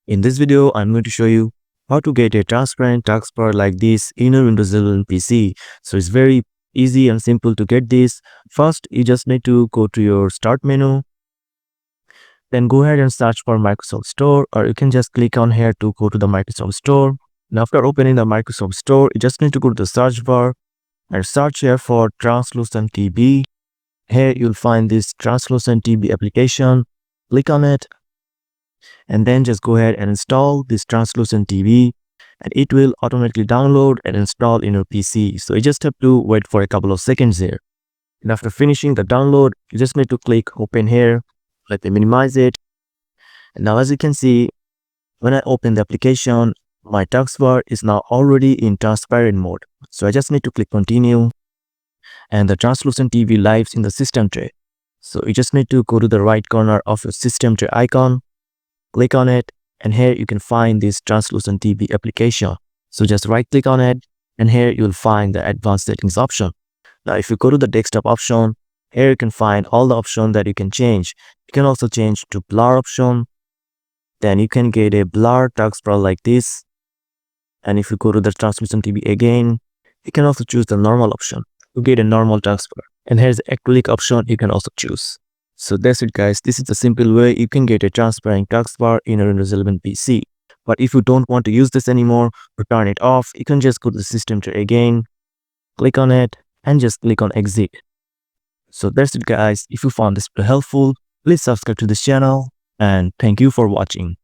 In this video, I'm going to show you how to get a transparent taskbar like this in a Windows 11 PC. So it's very easy and simple to get this. First, you just need to go to your start menu. Then go ahead and search for Microsoft Store, or you can just click on here to go to the Microsoft Store. And after opening the Microsoft Store, you just need to go to the search bar and search here for Translucent TB. Here you'll find this Translucent TB application. Click on it and then just go ahead and install this Translucent TV, and it will automatically download and install in your PC. So you just have to wait for a couple of seconds here. And after finishing the download, you just need to click open here. Let me minimize it. And now as you can see, when I open the application, my taskbar is now already in transparent mode. So I just need to click continue, and the Translucent TV lives in the system tray. So you just need to go to the right corner of your system tray icon, click on it, and here you can find this Translucent TV application. So just right click on it, and here you'll find the advanced settings option. Now if you go to the desktop option, here you can find all the options that you can change. You can also change to blur option. Then you can get a blur taskbar like this. And if you go to the Translucent TV again, you can also choose the normal option to get a normal taskbar. And here's the acrylic option you can also choose. So that's it guys, this is the simple way you can get a transparent taskbar in a Windows 11 PC. But if you don't want to use this anymore or turn it off, you can just go to the system tray again, click on it, and just click on exit. So that's it guys, if you found this video helpful, please subscribe to this channel, and thank you for watching.